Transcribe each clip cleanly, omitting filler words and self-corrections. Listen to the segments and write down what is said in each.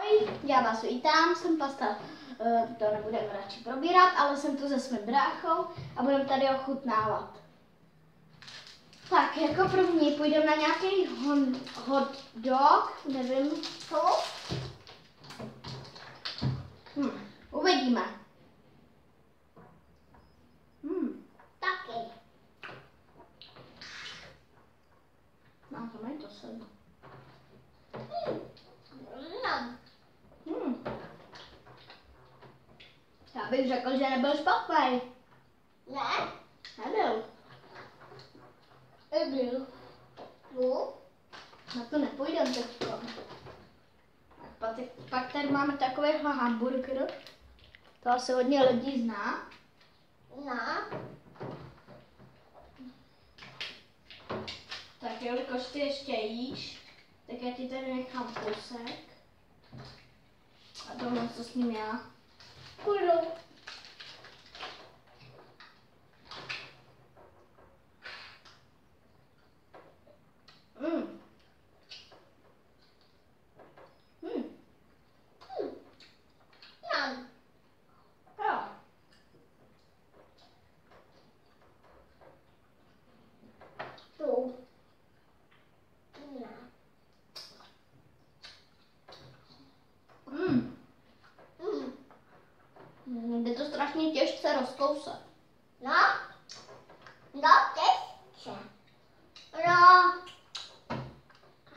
Ahoj, já vás vítám, jsem Pasta, to nebudeme radši probírat, ale jsem tu se svým bráchou a budeme tady ochutnávat. Tak, jako první půjdeme na nějaký hot dog, nevím co. Uvidíme. Taky. No, to mají to sedm. Já bych řekl, že nebyl špatný. Ne? Nebyl. Nebyl. No? Na to nepůjdem teďko. Pak tady máme takovýhle hamburger. To asi hodně lidí zná. Na? Tak jelikož ty ještě jíš, tak já ti tady nechám kousek. A tohle co s ním já. Kudu. Jo. Tu. Na. Jde to strašně těžce rozkousat. No? No, těžce. No.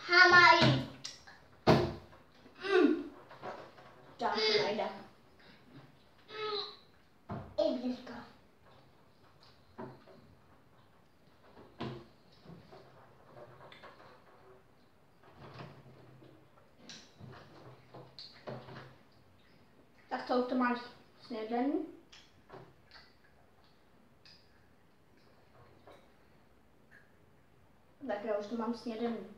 Hamají. Žádný nejde. Jde to. Tak to máš snědení. Tak já už to mám snědení.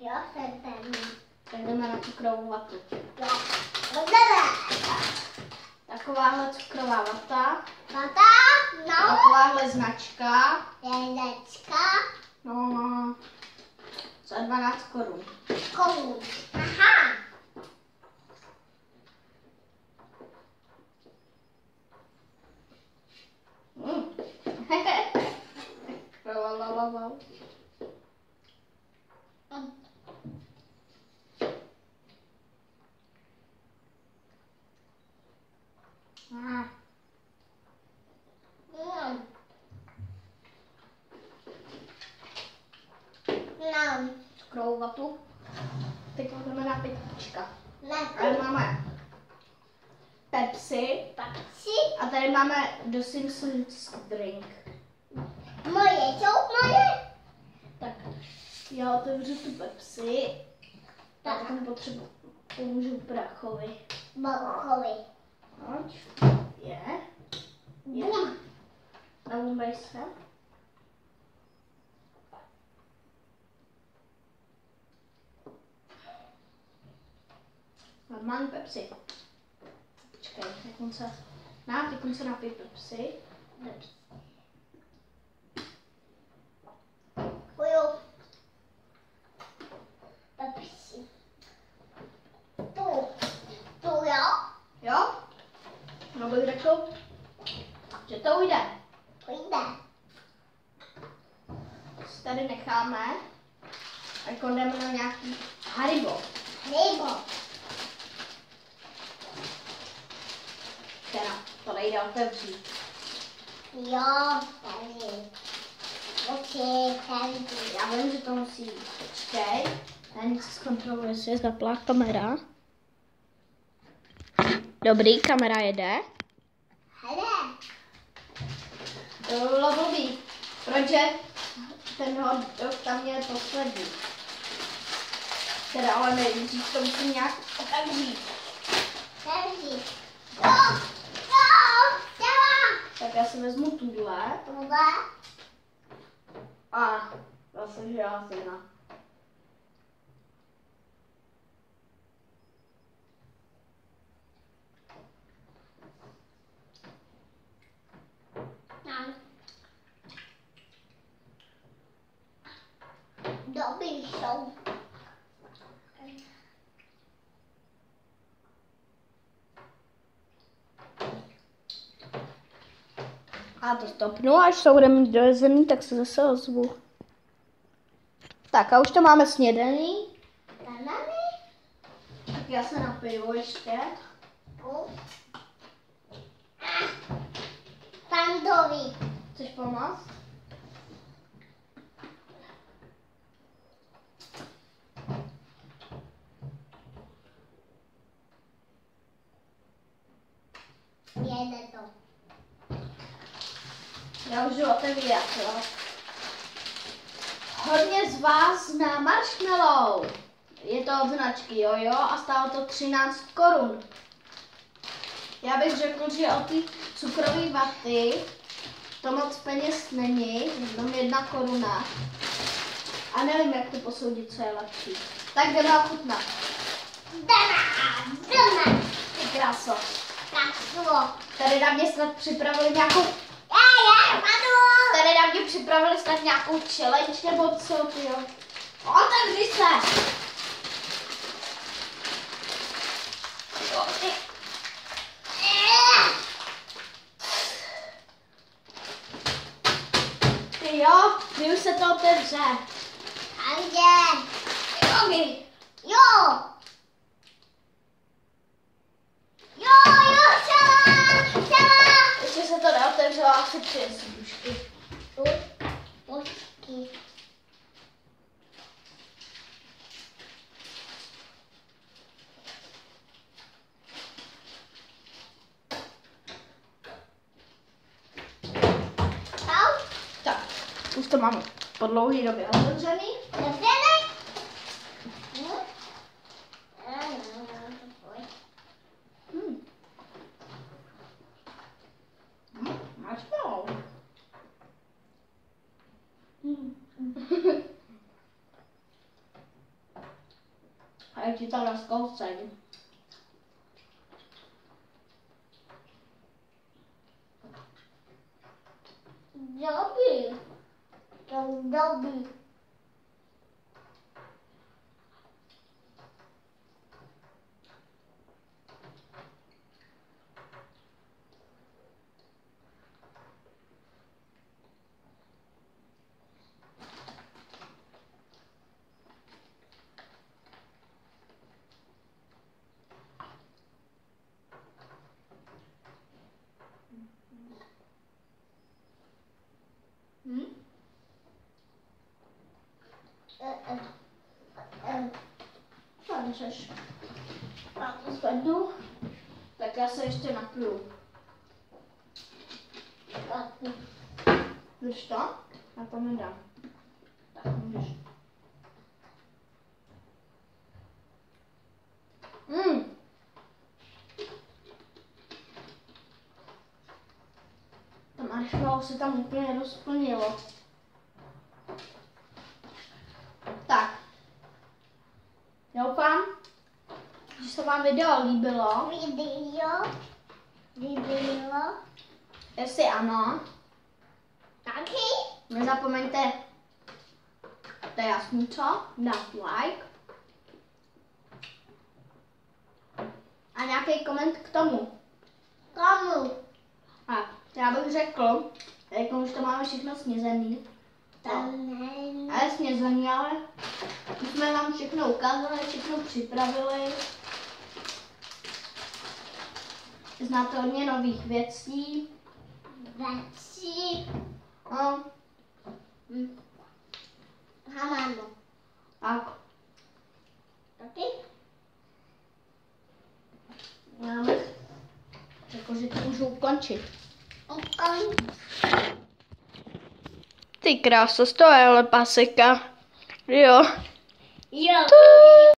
Jo, jsem ten. Tak jdeme na cukrovou vatu. Takováhle cukrová vata. Tata, no. Takováhle značka. Jedečka. No, za 12 korun. Komu. Aha. No. Cukrovou vatu. Teď jdeme na pitíčka. Ne. Tady máme Pepsi. Pepsi. A tady máme The Simpsons drink. Moje jsou moje. Tak já otevřu tu Pepsi. Tak. Tak tam pomůžu bráchovi. Bochovi. Pojď. Je. Bum. Naumej se. Normální Pepsi. Počkej, teď se napij Pepsi. Kuju. Pepsi. Tu. Tu jo. Jo? No bych řekl, že to ujde. Pojďte. Si tady necháme. A jdeme na nějaký Haribo. Hejbo. Teda, to nejde otevřít. Jo, tady. Oči, tady. Já vím, že to musí. Počkej. Já něco zkontroluji, jestli je zaplá kamera. Dobrý, kamera jede. Hele. To by bylo blbý, protože ten hot dog tam je poslední. Teda ale nejdřív to musím nějak otevřít. Tady. Jo. Jo. Dělá. Tak já si vezmu tuhle Tuhle. a zase želazina. Dobrý. dobrý jsou. A to stopnu, až se budeme mít dojezený, tak se zase ozvu. Tak a už to máme snědený. Banany. Tak já se napiju ještě. Pandovi. Chceš pomoct? Jede to. Já už jdu otevírat, jo. Hodně z vás zná marshmallow. Je to od značky Jojo a stálo to 13 korun. Já bych řekl, že od té cukrové vaty to moc peněz není, jenom 1 koruna. A nevím, jak to posoudit, co je lepší. Tak jdeme ochutnat. Dana. Ty kráso. Kaslo. Tady na mě snad připravili nějakou... Padu. Tady na mě připravili snad nějakou challenge nebo co, tyjo. Otevři se! Jo, ty. Ty jo, mi už se to otevře. Ande. Jogi. Jo. Celá. Ještě se to neotevřelo, asi přinesu dušky. Počkej. Tak, už to máme po dlouhé době otevřený. Máš to? A jak ti to rozkouseň. Dobrý. To dobrý. Můžeš. A to zvednu. Tak já se ještě napiju. Víš to? Já to nedám. Tak můžeš. To marshmallow se tam úplně rozplnilo. Tak. Doufám, že se vám video líbilo. Líbilo. Jestli ano, Taky. nezapomeňte, to je jasný co, dát like. A nějaký koment k tomu. Komu? A já bych řekl, jak už to máme všechno snězený. A je snězený, ale my jsme vám všechno ukázali, všechno připravili. Znáte hodně nových věcí. Věcí. No, Hamano. tak. Taky? Já bych řekl, že to můžu ukončit. Ty kráso, to je ale paseka. Jo. Jo.